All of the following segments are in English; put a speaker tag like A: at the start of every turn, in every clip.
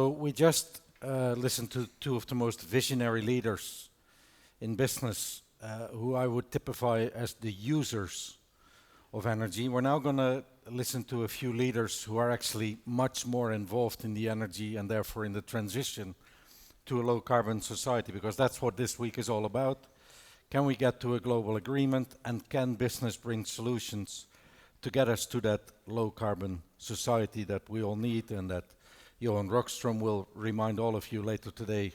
A: So we just listened to two of the most visionary leaders in business, who I would typify as the users of energy. We're now going to listen to a few leaders who are actually much more involved in the energy and therefore in the transition to a low carbon society, because that's what this week is all about. Can we get to a global agreement, and can business bring solutions to get us to that low carbon society that we all need, and that Johan Rockström will remind all of you later today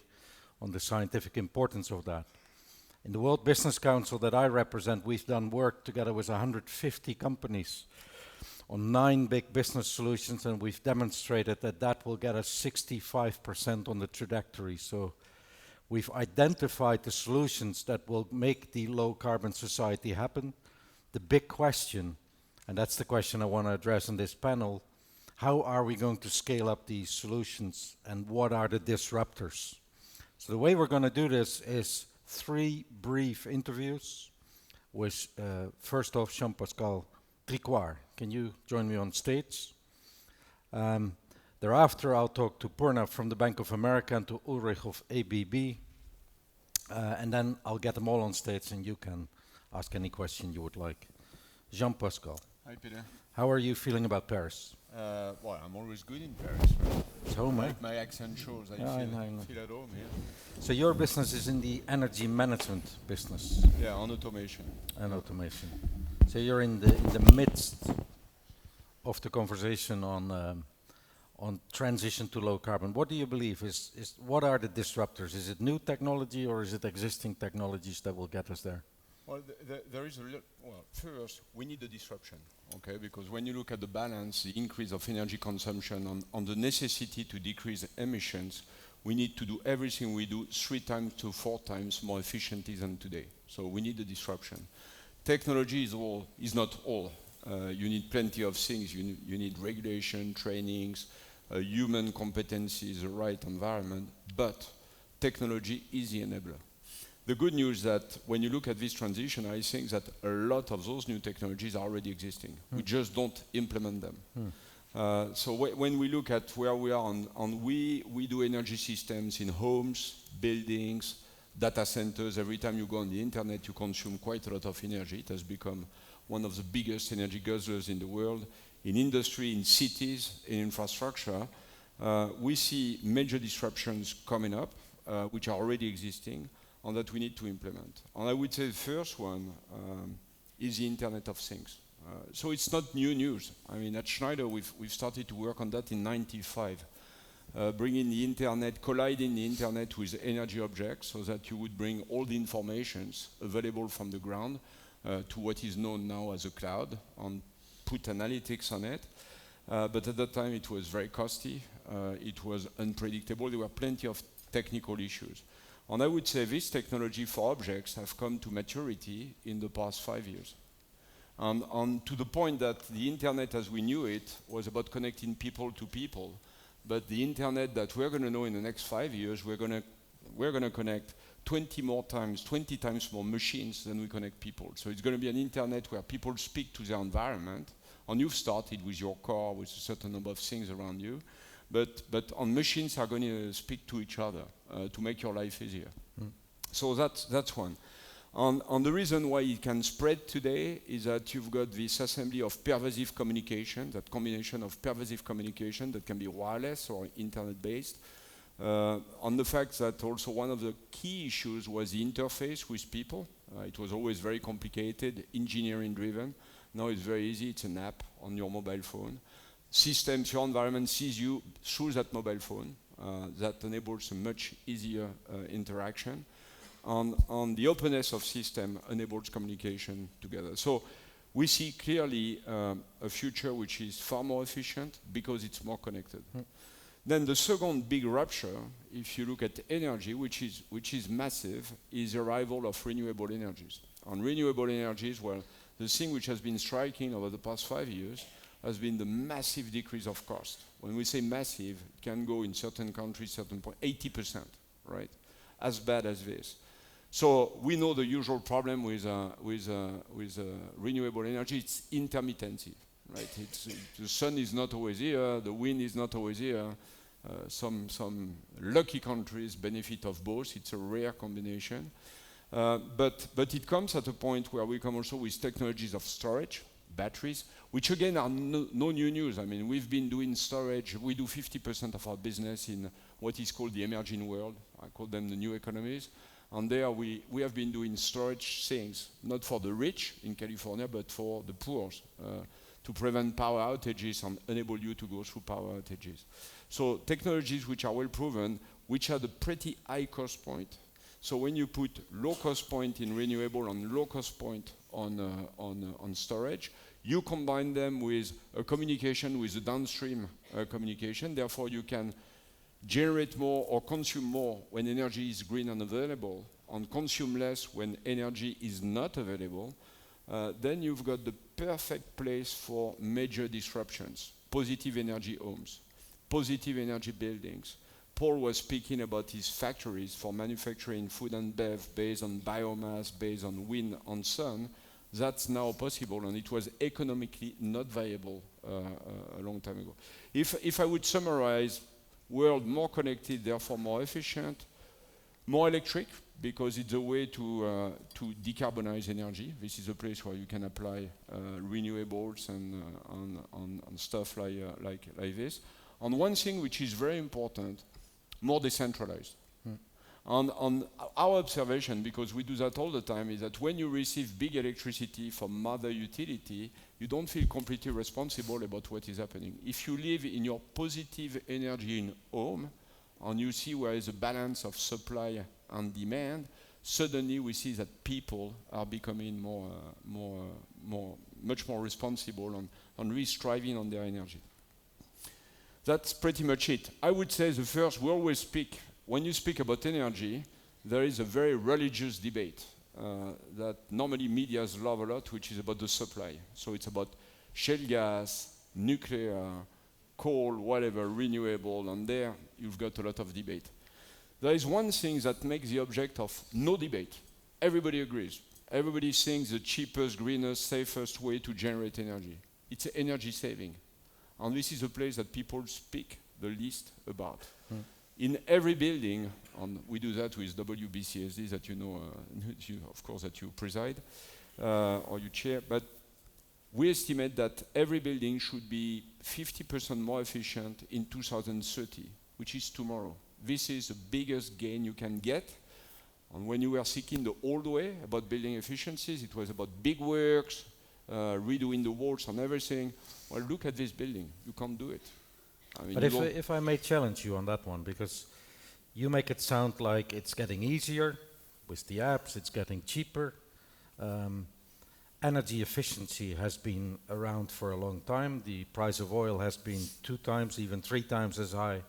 A: on the scientific importance of that. In the World Business Council that I represent, we've done work together with 150 companies on 9 big business solutions, and we've demonstrated that that will get us 65% on the trajectory. So we've identified the solutions that will make the low carbon society happen. The big question, and that's the question I want to address in this panel, how are we going to scale up these solutions, and what are the disruptors? So the way we're going to do this is 3 brief interviews with, first off, Jean-Pascal Tricoire. Can you join me on stage? Thereafter, I'll talk to Purna from the Bank of America and to Ulrich of ABB. And then I'll get them all on stage and you can ask any question you would like. Jean-Pascal.
B: Hi, Peter.
A: How are you feeling about Paris?
B: Well, I'm always good in Paris. Right?
A: It's home, eh?
B: My accent shows I feel at home here.
A: So your business is in the energy management business?
B: Yeah, on automation.
A: And automation. So you're in the midst of the conversation on transition to low carbon. What do you believe what are the disruptors? Is it new technology or is it existing technologies that will get us there?
B: Well, there is first, we need a disruption, okay? Because when you look at the balance, the increase of energy consumption on the necessity to decrease emissions, we need to do everything we do 3 times to 4 times more efficiently than today. So we need a disruption. Technology is not all. You need plenty of things. You need regulation, trainings, human competencies, the right environment, but technology is the enabler. The good news is that when you look at this transition, I think that a lot of those new technologies are already existing. We just don't implement them. So when we look at where we are we do energy systems in homes, buildings, data centers. Every time you go on the internet, you consume quite a lot of energy. It has become one of the biggest energy guzzlers in the world. In industry, in cities, in infrastructure, we see major disruptions coming up, which are already existing, and that we need to implement. And I would say the first one is the Internet of Things. So it's not new news. I mean, at Schneider, we've started to work on that in '95, bringing the Internet, colliding the Internet with energy objects so that you would bring all the informations available from the ground to what is known now as a cloud, and put analytics on it. But at that time, it was very costly. It was unpredictable. There were plenty of technical issues. And I would say this technology for objects have come to maturity in the past 5 years. And to the point that the Internet as we knew it was about connecting people to people. But the Internet that we're going to know in the next 5 years, we're going to connect 20 times more machines than we connect people. So it's going to be an Internet where people speak to their environment. And you've started with your car, with a certain number of things around you. But on machines are going to speak to each other to make your life easier. So that's one. And the reason why it can spread today is that you've got this assembly of pervasive communication, that combination of pervasive communication that can be wireless or internet-based. On the fact that also one of the key issues was the interface with people. It was always very complicated, engineering-driven. Now it's very easy. It's an app on your mobile phone. Systems, your environment sees you through that mobile phone. That enables a much easier interaction. And the openness of system enables communication together. So we see clearly a future which is far more efficient because it's more connected. Then the second big rupture, if you look at energy, which is massive, is the arrival of renewable energies. On renewable energies, well, the thing which has been striking over the past 5 years has been the massive decrease of cost. When we say massive, it can go in certain countries, certain point, 80%, right? As bad as this. So we know the usual problem with renewable energy, it's intermittency, right? The sun is not always here, the wind is not always here. Some lucky countries benefit of both. It's a rare combination. But it comes at a point where we come also with technologies of storage, batteries, which again are no new news. I mean, we've been doing storage. We do 50% of our business in what is called the emerging world. I call them the new economies. And there we have been doing storage things, not for the rich in California, but for the poor, to prevent power outages and enable you to go through power outages. So technologies which are well proven, which have a pretty high cost point. So when you put low cost point in renewable and low cost point on storage, you combine them with a communication with a downstream communication. Therefore, you can generate more or consume more when energy is green and available, and consume less when energy is not available. Then you've got the perfect place for major disruptions. Positive energy homes, positive energy buildings. Paul was speaking about his factories for manufacturing food and bev based on biomass, based on wind and sun. That's now possible, and it was economically not viable a long time ago. If I would summarize, world more connected, therefore more efficient, more electric, because it's a way to decarbonize energy. This is a place where you can apply renewables and stuff like this. And one thing which is very important, more decentralized. And our observation, because we do that all the time, is that when you receive big electricity from mother utility, you don't feel completely responsible about what is happening. If you live in your positive energy in home, and you see where is a balance of supply and demand, suddenly we see that people are becoming much more responsible and really striving on their energy. That's pretty much it. I would say the first, we always speak, when you speak about energy, there is a very religious debate that normally medias love a lot, which is about the supply. So it's about shale gas, nuclear, coal, whatever, renewable, and there you've got a lot of debate. There is one thing that makes the object of no debate. Everybody agrees. Everybody thinks the cheapest, greenest, safest way to generate energy. It's energy saving. And this is a place that people speak the least about. In every building, and we do that with WBCSD that you know, of course, that you preside or you chair, but we estimate that every building should be 50% more efficient in 2030, which is tomorrow. This is the biggest gain you can get. And when you were seeking the old way about building efficiencies, it was about big works, redoing the walls and everything. Well, look at this building. You can't do it. I mean,
A: but if I may challenge you on that one, because you make it sound like it's getting easier with the apps, it's getting cheaper. Energy efficiency has been around for a long time. The price of oil has been 2 times, even 3 times as high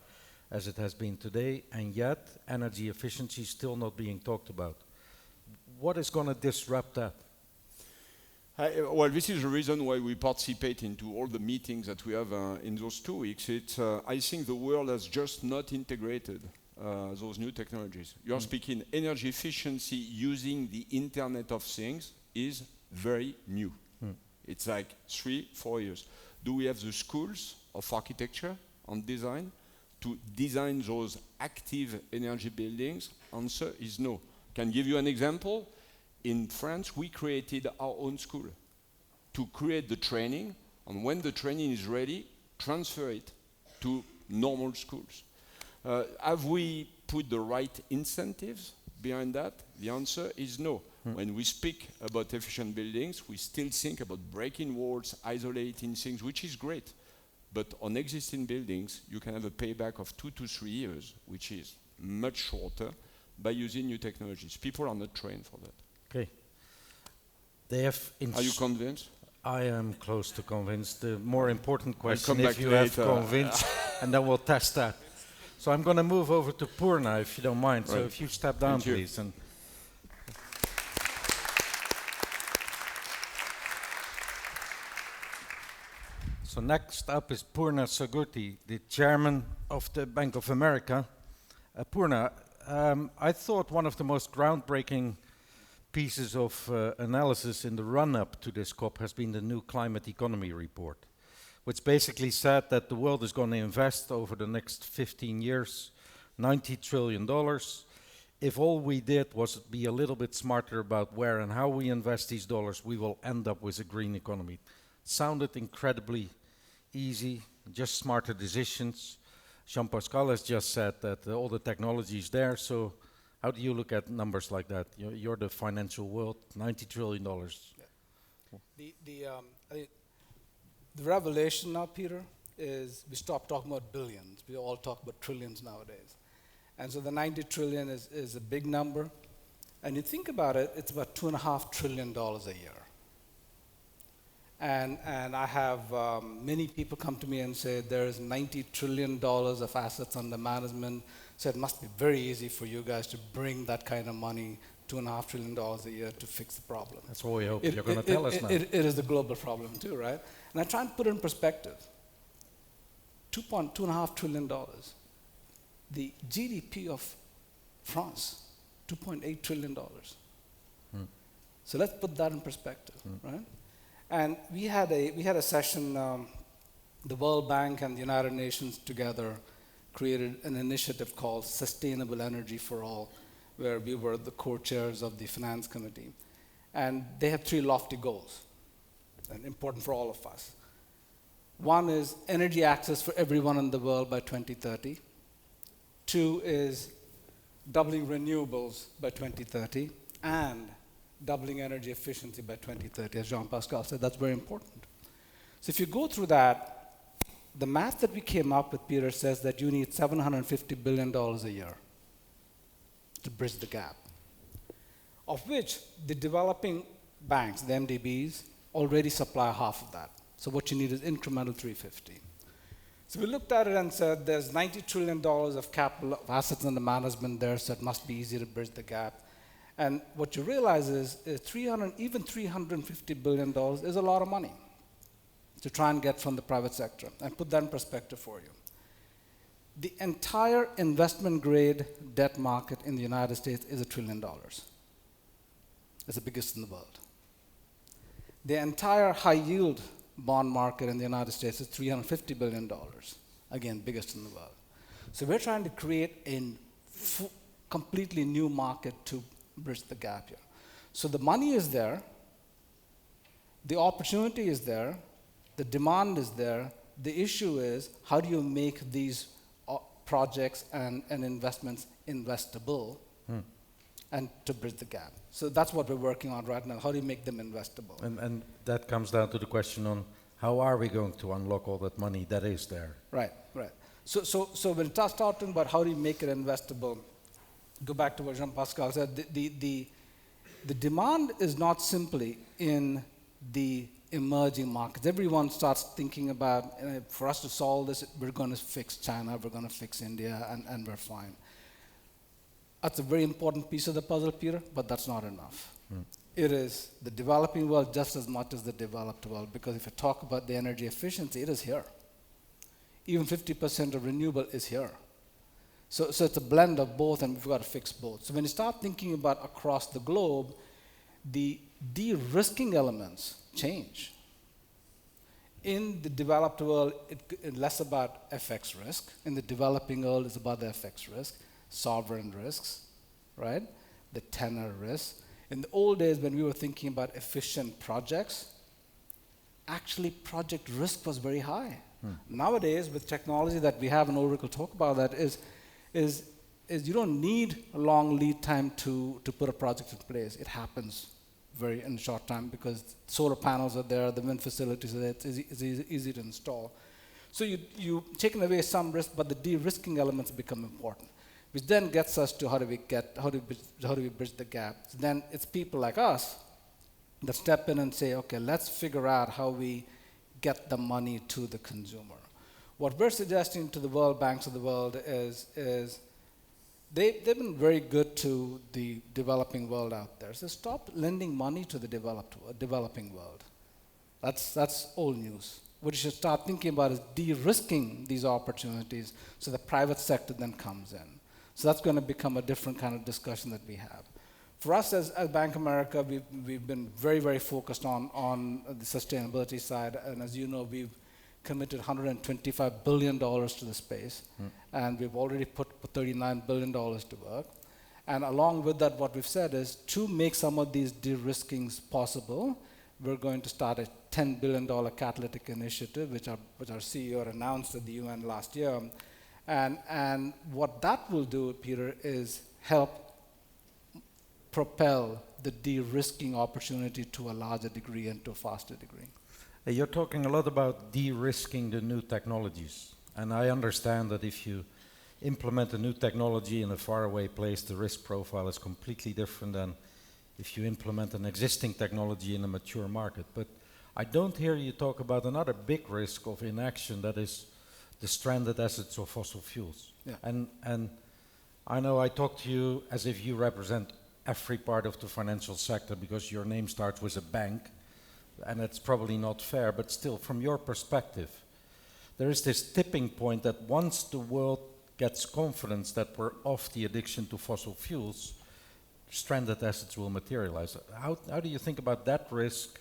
A: as it has been today, and yet energy efficiency is still not being talked about. What is going to disrupt that?
B: Well, this is the reason why we participate into all the meetings that we have in those 2 weeks. I think the world has just not integrated those new technologies. You're speaking energy efficiency using the Internet of Things is very new. It's like 3-4 years. Do we have the schools of architecture and design to design those active energy buildings? Answer is no. Can give you an example. In France, we created our own school to create the training, and when the training is ready, transfer it to normal schools. Have we put the right incentives behind that? The answer is no. When we speak about efficient buildings, we still think about breaking walls, isolating things, which is great. But on existing buildings, you can have a payback of 2 to 3 years, which is much shorter, by using new technologies. People are not trained for that.
A: Okay.
B: Are you convinced?
A: I am close to convinced. The more important question, if you have convinced, and then we'll test that. So I'm going to move over to Poorna, if you don't mind. Right. So if you step down, please. And so next up is Poorna Sagurti, the chairman of the Bank of America. Poorna, I thought one of the most groundbreaking pieces of analysis in the run-up to this COP has been the new climate economy report, which basically said that the world is going to invest over the next 15 years $90 trillion. If all we did was be a little bit smarter about where and how we invest these dollars, we will end up with a green economy. Sounded incredibly easy, just smarter decisions. Jean-Pascal has just said that all the technology is there, so how do you look at numbers like that? You're the financial world, $90 trillion.
C: Yeah. The revelation now, Peter, is we stopped talking about billions. We all talk about trillions nowadays. And so the 90 trillion is a big number. And you think about it, it's about $2.5 trillion a year. And I have many people come to me and say there is $90 trillion of assets under management. So it must be very easy for you guys to bring that kind of money, $2.5 trillion a year, to fix the problem.
A: That's what we hope you're going to tell us now.
C: It is the global problem too, right? And I try and put it in perspective. $2.5 trillion. The GDP of France, $2.8 trillion. So let's put that in perspective, right? And we had a session, the World Bank and the United Nations together created an initiative called Sustainable Energy for All, where we were the co-chairs of the Finance Committee. And they have 3 lofty goals, and important for all of us. One is energy access for everyone in the world by 2030. 2 is doubling renewables by 2030, and doubling energy efficiency by 2030, as Jean-Pascal said. That's very important. So if you go through that, the math that we came up with, Peter, says that you need $750 billion a year to bridge the gap, of which the developing banks, the MDBs, already supply half of that. So what you need is incremental 350. So we looked at it and said there's $90 trillion of capital, of assets under management there, so it must be easy to bridge the gap. And what you realize is even $350 billion is a lot of money to try and get from the private sector. And put that in perspective for you. The entire investment grade debt market in the United States is $1 trillion. It's the biggest in the world. The entire high yield bond market in the United States is $350 billion. Again, biggest in the world. So we're trying to create a completely new market to bridge the gap here. So the money is there, the opportunity is there, the demand is there. The issue is how do you make these projects and investments investable and to bridge the gap. So that's what we're working on right now. How do you make them investable?
A: And that comes down to the question on how are we going to unlock all that money that is there?
C: Right. So when we start talking about how do you make it investable, go back to what Jean-Pascal said, the demand is not simply in the emerging markets. Everyone starts thinking about, for us to solve this, we're going to fix China, we're going to fix India, and we're fine. That's a very important piece of the puzzle, Peter, but that's not enough. It is the developing world just as much as the developed world, because if you talk about the energy efficiency, it is here. Even 50% of renewable is here. So it's a blend of both, and we've got to fix both. So when you start thinking about across the globe, the de-risking elements change. In the developed world, it's less about FX risk. In the developing world, it's about the FX risk, sovereign risks, right? The tenor risk. In the old days, when we were thinking about efficient projects, actually project risk was very high. Nowadays, with technology that we have, and Ulrich will talk about that, is you don't need a long lead time to put a project in place. It happens in a short time because solar panels are there, the wind facilities are there, it's easy to install. So you taking away some risk, but the de-risking elements become important, which then gets us to how do we bridge the gap. So then it's people like us that step in and say, okay, let's figure out how we get the money to the consumer. What we're suggesting to the world banks of the world is they've been very good to the developing world out there. So stop lending money to the developing world. That's old news. What you should start thinking about is de-risking these opportunities so the private sector then comes in. So that's going to become a different kind of discussion that we have. For us as Bank of America, we've been very, very focused on the sustainability side. And as you know, we've committed $125 billion to the space, and we've already put $39 billion to work. And along with that, what we've said is to make some of these de-riskings possible, we're going to start a $10 billion catalytic initiative, which our CEO announced at the UN last year. And what that will do, Peter, is help propel the de-risking opportunity to a larger degree and to a faster degree.
A: You're talking a lot about de-risking the new technologies. And I understand that if you implement a new technology in a faraway place, the risk profile is completely different than if you implement an existing technology in a mature market. But I don't hear you talk about another big risk of inaction, that is the stranded assets of fossil fuels.
C: Yeah.
A: And I know I talk to you as if you represent every part of the financial sector because your name starts with a bank, and it's probably not fair, but still, from your perspective, there is this tipping point that once the world gets confidence that we're off the addiction to fossil fuels, stranded assets will materialize. How do you think about that risk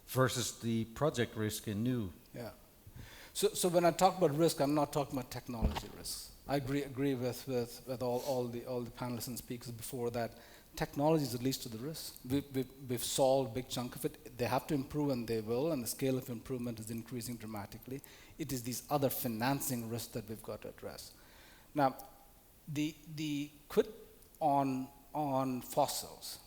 A: versus the project risk in new?
C: Yeah. So when I talk about risk, I'm not talking about technology risks. I agree with all the panelists and speakers before that technology is the least of the risks. We've solved a big chunk of it. They have to improve, and they will, and the scale of improvement is increasing dramatically. It is these other financing risks that we've got to address. Now, the quit on fossils,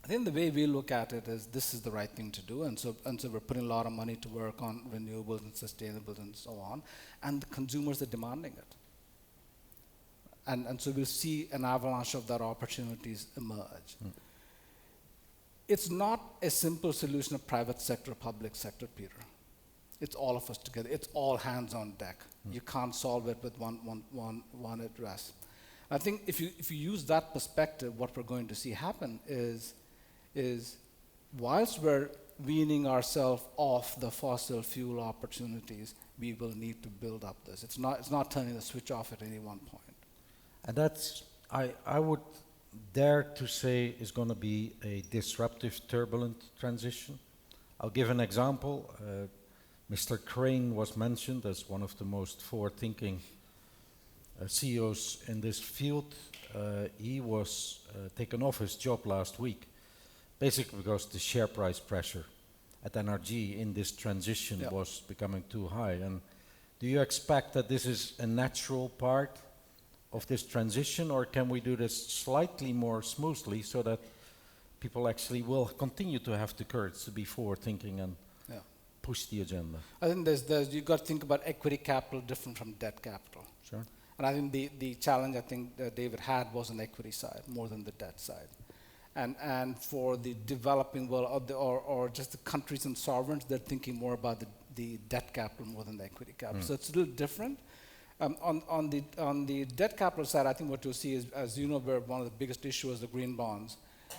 C: I think the way we look at it is this is the right thing to do, and so we're putting a lot of money to work on renewables and sustainables and so on, and the consumers are demanding it. And so we'll see an avalanche of that opportunities emerge. It's not a simple solution of private sector, public sector, Peter. It's all of us together. It's all hands on deck. You can't solve it with one address. I think if you use that perspective, what we're going to see happen is whilst we're weaning ourselves off the fossil fuel opportunities, we will need to build up this. It's not turning the switch off at any one point.
A: And that's, I would dare to say, is going to be a disruptive, turbulent transition. I'll give an example. Mr. Crane was mentioned as one of the most forward-thinking CEOs in this field. He was taken off his job last week, basically because the share price pressure at NRG in this transition was becoming too high. And do you expect that this is a natural part of this transition, or can we do this slightly more smoothly so that people actually will continue to have the courage to be forward-thinking and push the agenda?
C: I think you've got to think about equity capital different from debt capital.
A: Sure.
C: And I think the challenge I think that David had was on the equity side more than the debt side. And for the developing world or just the countries and sovereigns, they're thinking more about the debt capital more than the equity capital. So it's a little different. On the debt capital side, I think what you'll see is, as you know, we're one of the biggest issuers of green bonds,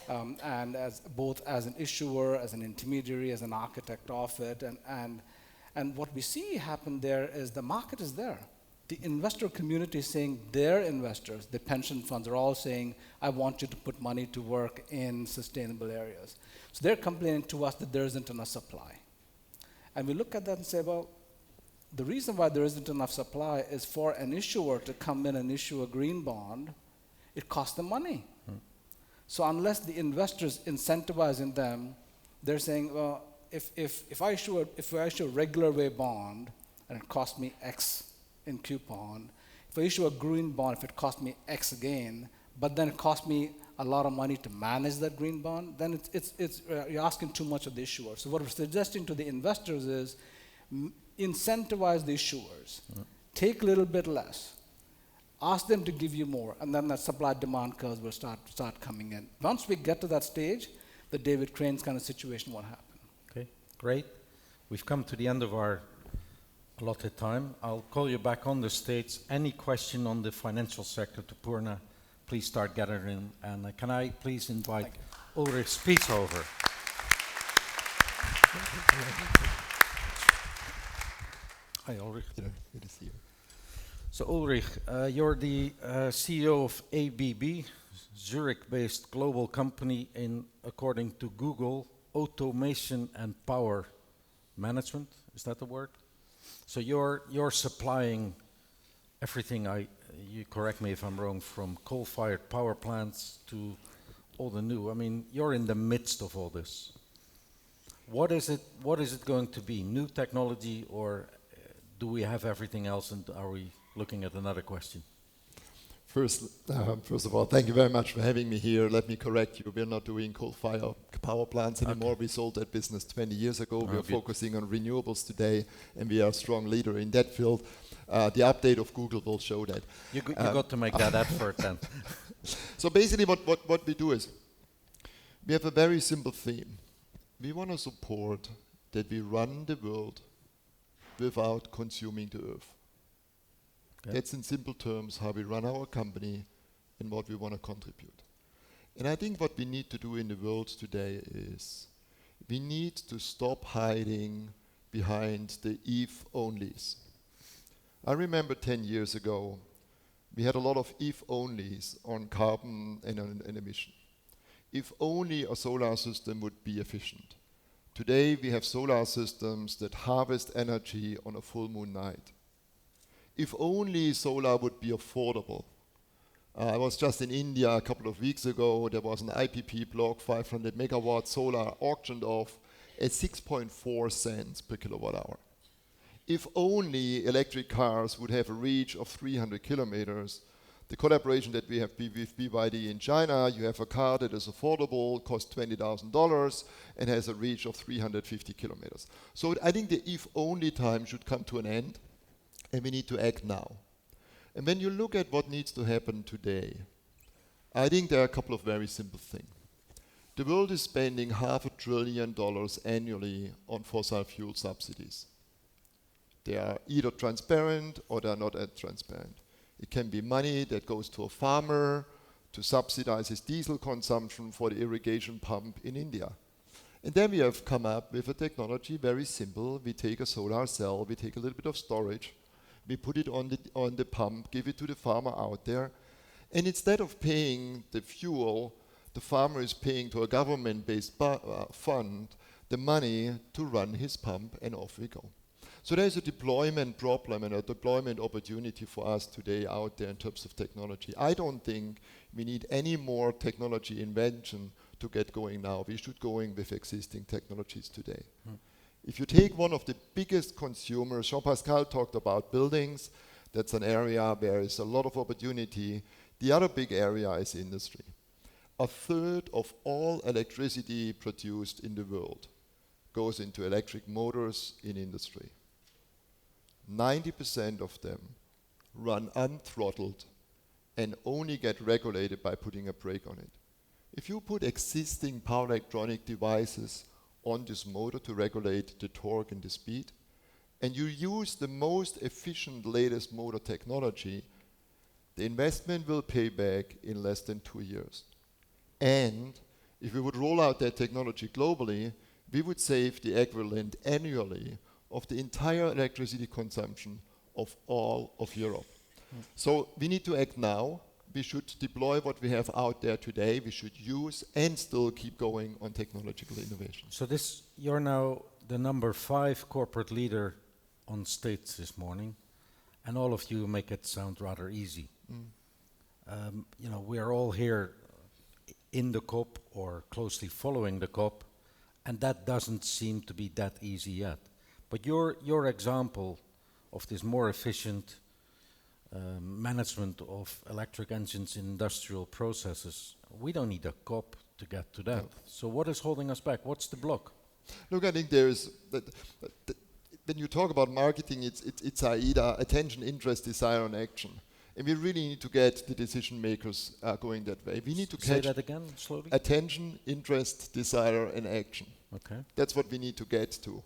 C: and as both as an issuer, as an intermediary, as an architect of it, and what we see happen there is the market is there. The investor community is saying their investors, the pension funds, are all saying, I want you to put money to work in sustainable areas. So they're complaining to us that there isn't enough supply. And we look at that and say, well, the reason why there isn't enough supply is for an issuer to come in and issue a green bond, it costs them money. So unless the investors incentivizing them, they're saying, well, if I issue a regular way bond and it costs me X in coupon, if I issue a green bond, if it costs me X again, but then it costs me a lot of money to manage that green bond, then you're asking too much of the issuer. So what we're suggesting to the investors is incentivize the issuers, take a little bit less, ask them to give you more, and then that supply-demand curves will start coming in. Once we get to that stage, the David Crane's kind of situation won't happen.
A: Okay, great. We've come to the end of our allotted time. I'll call you back on the stage. Any question on the financial sector to Poorna, please start gathering. And can I please invite Ulrich Spitzhofer? Hi, Ulrich.
D: Good to see you.
A: So Ulrich, you're the CEO of ABB, Zurich-based global company in, according to Google, automation and power management. Is that the word? So you're supplying everything. You correct me if I'm wrong. From coal-fired power plants to all the new. I mean, you're in the midst of all this. What is it? What is it going to be? New technology, or do we have everything else? And are we looking at another question?
D: First of all, thank you very much for having me here. Let me correct you. We're not doing coal-fired power plants anymore.
A: Okay.
D: We sold that business 20 years ago.
A: Oh,
D: we are
A: good.
D: focusing on renewables today, and we are a strong leader in that field. The update of Google will show that.
A: You got to make that effort then.
D: So basically what we do is, we have a very simple theme. We want to support that we run the world without consuming the earth.
A: Okay.
D: That's in simple terms how we run our company and what we want to contribute. And I think what we need to do in the world today is we need to stop hiding behind the if-onlys. I remember 10 years ago, we had a lot of if-onlys on carbon and on emission. If only a solar system would be efficient. Today we have solar systems that harvest energy on a full moon night. If only solar would be affordable. I was just in India a couple of weeks ago. There was an IPP block, 500 megawatt solar, auctioned off at 6.4 cents per kilowatt hour. If only electric cars would have a reach of 300 kilometers. The collaboration that we have with BYD in China, you have a car that is affordable, costs $20,000, and has a reach of 350 kilometers. So I think the if-only time should come to an end, and we need to act now. And when you look at what needs to happen today, I think there are a couple of very simple things. The world is spending $500 billion annually on fossil fuel subsidies. They are either transparent or they are not as transparent. It can be money that goes to a farmer to subsidize his diesel consumption for the irrigation pump in India. And then we have come up with a technology, very simple. We take a solar cell, we take a little bit of storage, we put it on the pump, give it to the farmer out there, and instead of paying the fuel, the farmer is paying to a government-based fund the money to run his pump, and off we go. So there's a deployment problem and a deployment opportunity for us today out there in terms of technology. I don't think we need any more technology invention to get going now. We should go in with existing technologies today. If you take one of the biggest consumers, Jean-Pascal talked about buildings. That's an area where there is a lot of opportunity. The other big area is industry. A third of all electricity produced in the world goes into electric motors in industry. 90% of them run unthrottled and only get regulated by putting a brake on it. If you put existing power electronic devices on this motor to regulate the torque and the speed, and you use the most efficient latest motor technology, the investment will pay back in less than 2 years. And if we would roll out that technology globally, we would save the equivalent annually of the entire electricity consumption of all of Europe. So we need to act now. We should deploy what we have out there today. We should use and still keep going on technological innovation.
A: So you're now the number 5 corporate leader on stage this morning, and all of you make it sound rather easy. We are all here in the COP or closely following the COP, and that doesn't seem to be that easy yet. But your example of this more efficient management of electric engines in industrial processes, we don't need a COP to get to that. No. So what is holding us back? What's the block?
D: Look, I think there is when you talk about marketing, it's AIDA, attention, interest, desire, and action. And we really need to get the decision makers going that way. We need to
A: Say that again, slowly.
D: Attention, interest, desire, and action.
A: Okay.
D: That's what we need to get to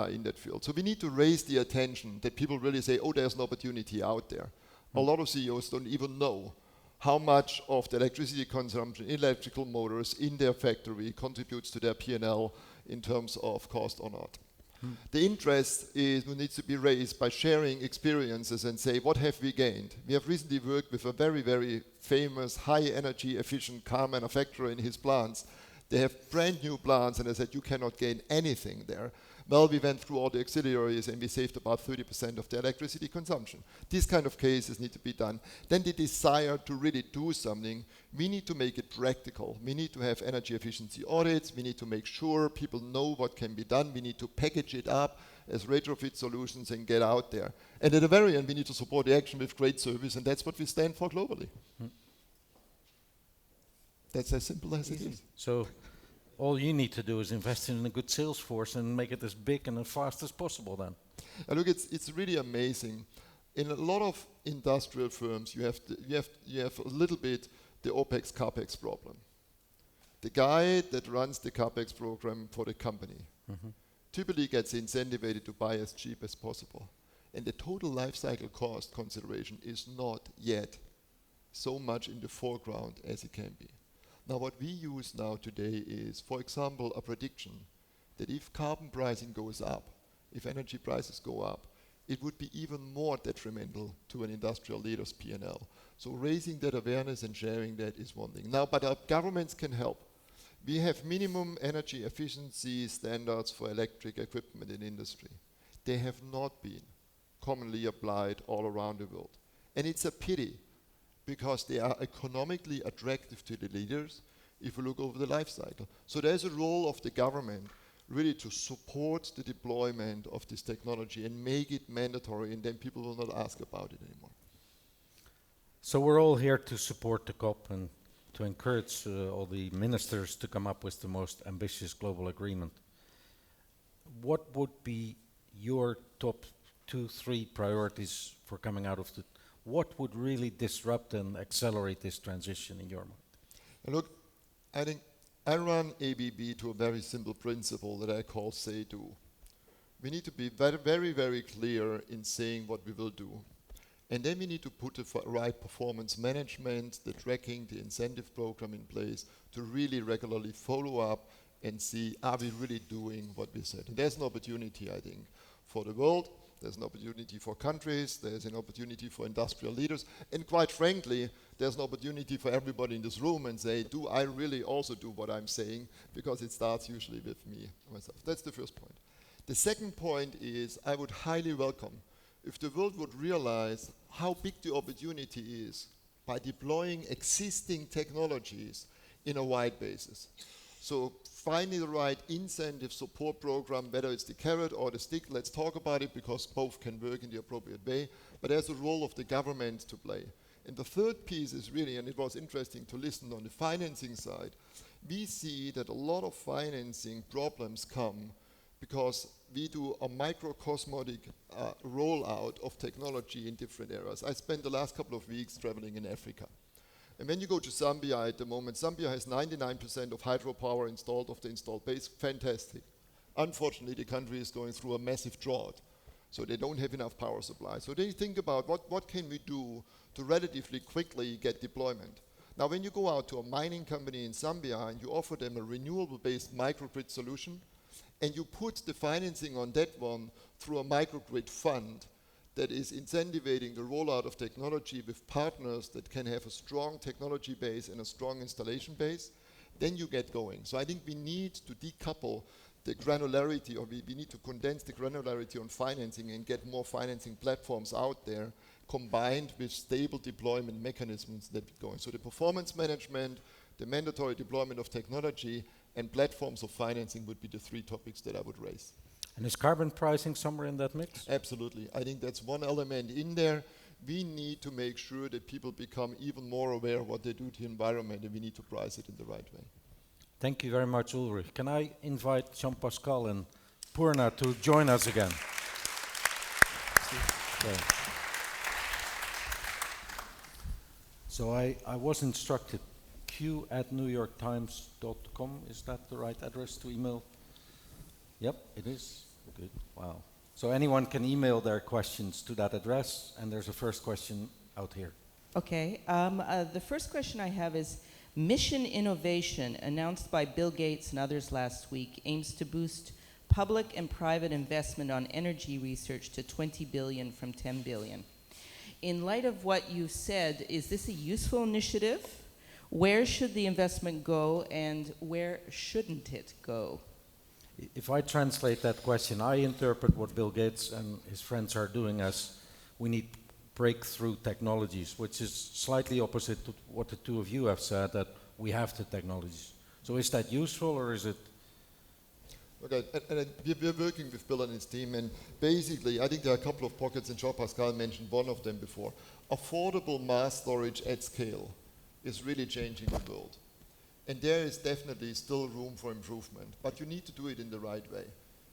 D: in that field. So we need to raise the attention that people really say, oh, there's an opportunity out there. A lot of CEOs don't even know how much of the electricity consumption in electrical motors in their factory contributes to their P&L in terms of cost or not. The interest needs to be raised by sharing experiences and say, what have we gained? We have recently worked with a very, very famous, high energy efficient car manufacturer in his plants. They have brand new plants, and I said, you cannot gain anything there. Well, we went through all the auxiliaries and we saved about 30% of the electricity consumption. These kind of cases need to be done. Then the desire to really do something, we need to make it practical. We need to have energy efficiency audits. We need to make sure people know what can be done. We need to package it up as retrofit solutions and get out there. And at the very end, we need to support the action with great service, and that's what we stand for globally. That's as simple as it is.
A: So all you need to do is invest in a good sales force and make it as big and as fast as possible then.
D: Look, it's really amazing. In a lot of industrial firms, you have a little bit the OPEX CAPEX problem. The guy that runs the CAPEX program for the company typically gets incentivized to buy as cheap as possible. And the total life cycle cost consideration is not yet so much in the foreground as it can be. Now what we use now today is, for example, a prediction that if carbon pricing goes up, if energy prices go up, it would be even more detrimental to an industrial leader's P&L. So raising that awareness and sharing that is one thing. Now, but our governments can help. We have minimum energy efficiency standards for electric equipment in industry. They have not been commonly applied all around the world. And it's a pity, because they are economically attractive to the leaders if you look over the life cycle. So there's a role of the government really to support the deployment of this technology and make it mandatory, and then people will not ask about it anymore.
A: So we're all here to support the COP and to encourage all the ministers to come up with the most ambitious global agreement. What would be your top 2, 3 priorities for coming out of the... What would really disrupt and accelerate this transition in your mind?
D: And look, I think I run ABB to a very simple principle that I call say do. We need to be very, very, very clear in saying what we will do. And then we need to put the right performance management, the tracking, the incentive program in place to really regularly follow up and see, are we really doing what we said? And there's an opportunity, I think, for the world. There's an opportunity for countries, there's an opportunity for industrial leaders, and quite frankly, there's an opportunity for everybody in this room and say, do I really also do what I'm saying? Because it starts usually with me, myself. That's the first point. The second point is, I would highly welcome if the world would realize how big the opportunity is by deploying existing technologies in a wide basis. So finding the right incentive support program, whether it's the carrot or the stick, let's talk about it, because both can work in the appropriate way, but there's a role of the government to play. And the third piece is really, and it was interesting to listen on the financing side, we see that a lot of financing problems come because we do a microcosmotic rollout of technology in different areas. I spent the last couple of weeks traveling in Africa. And when you go to Zambia at the moment, Zambia has 99% of hydropower installed of the installed base. Fantastic. Unfortunately, the country is going through a massive drought, so they don't have enough power supply. So they think about what can we do to relatively quickly get deployment. Now, when you go out to a mining company in Zambia and you offer them a renewable-based microgrid solution, and you put the financing on that one through a microgrid fund, that is incentivizing the rollout of technology with partners that can have a strong technology base and a strong installation base, then you get going. So I think we need to decouple the granularity, or we need to condense the granularity on financing and get more financing platforms out there, combined with stable deployment mechanisms that get going. So the performance management, the mandatory deployment of technology, and platforms of financing would be the 3 topics that I would raise.
A: And is carbon pricing somewhere in that mix?
D: Absolutely. I think that's one element in there. We need to make sure that people become even more aware of what they do to the environment, and we need to price it in the right way.
A: Thank you very much, Ulrich. Can I invite Jean-Pascal and Purna to join us again? So I was instructed q@newyorktimes.com. Is that the right address to email? Yep, it is. Good. Wow. So anyone can email their questions to that address, and there's a first question out here.
E: Okay. The first question I have is, Mission Innovation, announced by Bill Gates and others last week, aims to boost public and private investment on energy research to 20 billion from 10 billion. In light of what you said, is this a useful initiative? Where should the investment go, and where shouldn't it go?
A: If I translate that question, I interpret what Bill Gates and his friends are doing as we need breakthrough technologies, which is slightly opposite to what the two of you have said, that we have the technologies. So is that useful, or is it?
D: Okay, and we're working with Bill and his team, and basically, I think there are a couple of pockets, and Jean-Pascal mentioned one of them before. Affordable mass storage at scale is really changing the world. And there is definitely still room for improvement, but you need to do it in the right way.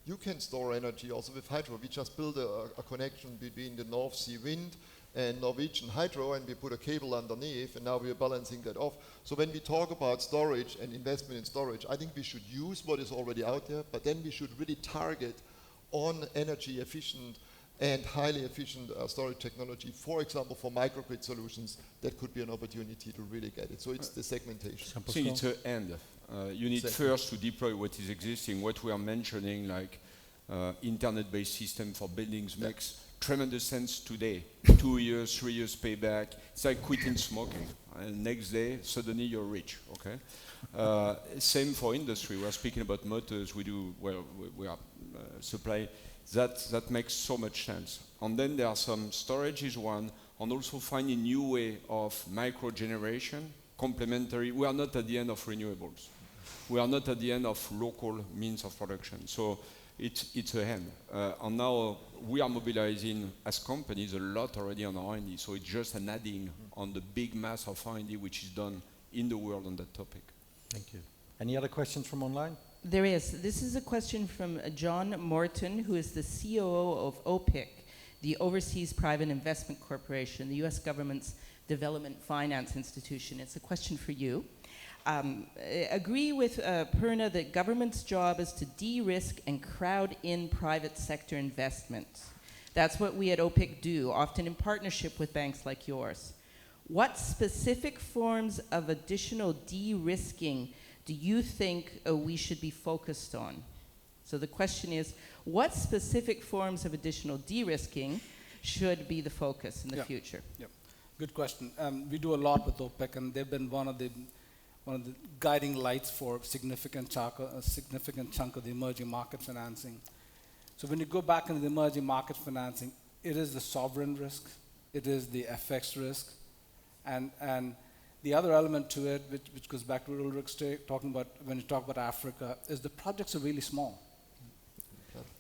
D: You can store energy also with hydro. We just built a connection between the North Sea wind and Norwegian hydro, and we put a cable underneath, and now we are balancing that off. So when we talk about storage and investment in storage, I think we should use what is already out there, but then we should really target on energy efficient and highly efficient storage technology. For example, for microgrid solutions, that could be an opportunity to really get it. So it's the segmentation.
B: I think it's an end. You need first to deploy what is existing. What we are mentioning, like internet-based system for buildings, makes tremendous sense today. 2 years, 3 years payback. It's like quitting smoking. And next day, suddenly you're rich. Okay. Same for industry. We're speaking about motors. We are supply. That makes so much sense. And then there are some storage is one, and also finding new way of micro generation, complementary. We are not at the end of renewables. We are not at the end of local means of production. So it's a hand. And now we are mobilizing as companies a lot already on R&D. So it's just an adding on the big mass of R&D which is done in the world on that topic.
A: Thank you. Any other questions from online?
E: There is. This is a question from John Morton, who is the C.E.O. of OPIC, the Overseas Private Investment Corporation, the U.S. government's development finance institution. It's a question for you. Agree with Perna that government's job is to de-risk and crowd in private sector investments. That's what we at OPIC do, often in partnership with banks like yours. What specific forms of additional de-risking do you think we should be focused on? So the question is, what specific forms of additional de-risking should be the focus in the future?
C: Yeah, good question. We do a lot with OPEC, and they've been one of the guiding lights for a significant chunk of the emerging market financing. So when you go back into the emerging market financing, it is the sovereign risk, it is the FX risk, and the other element to it, which goes back to what Ulrich's talking about when you talk about Africa, is the projects are really small.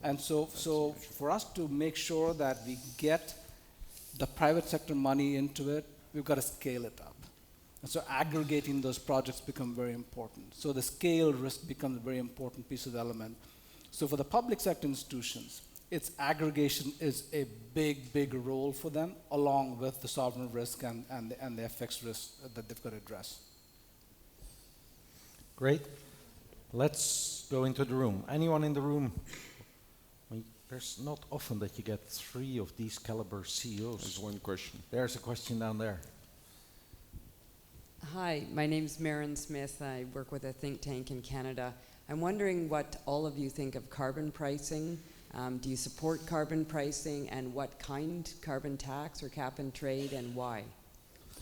C: And so for us to make sure that we get the private sector money into it, we've got to scale it up. And so aggregating those projects become very important. So the scale risk becomes a very important piece of the element. So for the public sector institutions, its aggregation is a big role for them, along with the sovereign risk and the FX risk that they've got to address.
A: Great. Let's go into the room. Anyone in the room? There's not often that you get 3 of these caliber CEOs.
B: There's one question.
A: There's a question down there.
F: Hi, my name's Maren Smith. I work with a think tank in Canada. I'm wondering what all of you think of carbon pricing. Do you support carbon pricing, and what kind? Carbon tax or cap and trade, and why?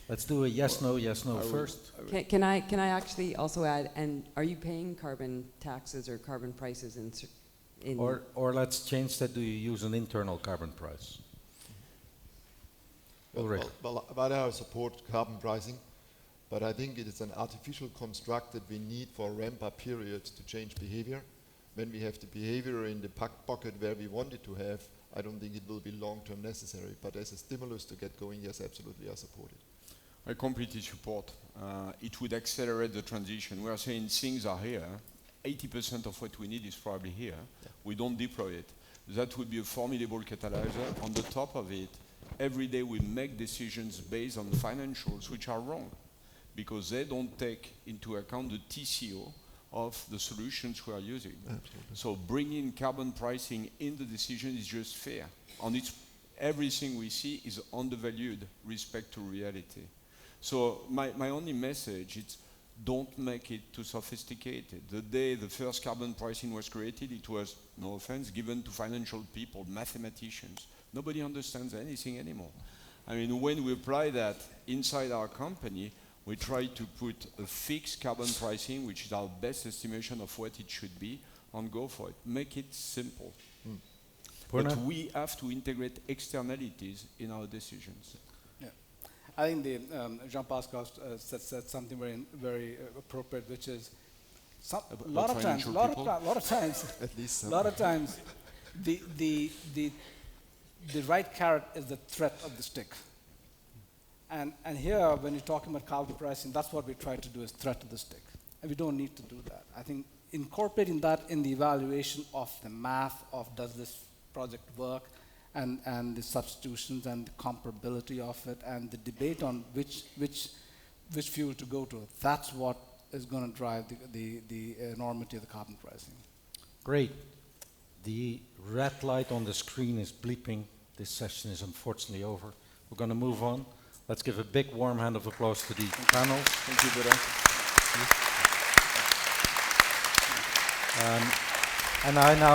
A: Let's do a yes, no first.
F: Can I actually also add, and are you paying carbon taxes or carbon prices in
A: Or let's change that. Do you use an internal carbon price? Ulrich.
D: Well, I support carbon pricing, but I think it is an artificial construct that we need for a ramp-up period to change behavior. When we have the behavior in the bucket where we want it to have, I don't think it will be long-term necessary. But as a stimulus to get going, yes, absolutely, I support it.
B: I completely support. It would accelerate the transition. We are saying things are here. 80% of what we need is probably here. Yeah. We don't deploy it. That would be a formidable catalyzer. On the top of it, every day we make decisions based on financials which are wrong, because they don't take into account the TCO of the solutions we are using.
D: Absolutely.
B: So bringing carbon pricing in the decision is just fair. And it's everything we see is undervalued respect to reality. So my only message is don't make it too sophisticated. The day the first carbon pricing was created, it was, no offense, given to financial people, mathematicians. Nobody understands anything anymore. I mean, when we apply that inside our company, we try to put a fixed carbon pricing, which is our best estimation of what it should be, and go for it. Make it simple.
A: Purna?
B: But we have to integrate externalities in our decisions.
C: Yeah. I think the Jean-Pascal said something very appropriate, which is a lot of times,
D: At least
C: a lot of times, the right carrot is the threat of the stick. And here, when you're talking about carbon pricing, that's what we try to do, is threat of the stick. And we don't need to do that. I think incorporating that in the evaluation of the math of does this project work, and the substitutions and the comparability of it, and the debate on which fuel to go to, that's what is going to drive the enormity of the carbon pricing.
A: Great. The red light on the screen is bleeping. This session is unfortunately over. We're going to move on. Let's give a big warm hand of applause to the panel.
B: Thank you, Buddha.
A: And I now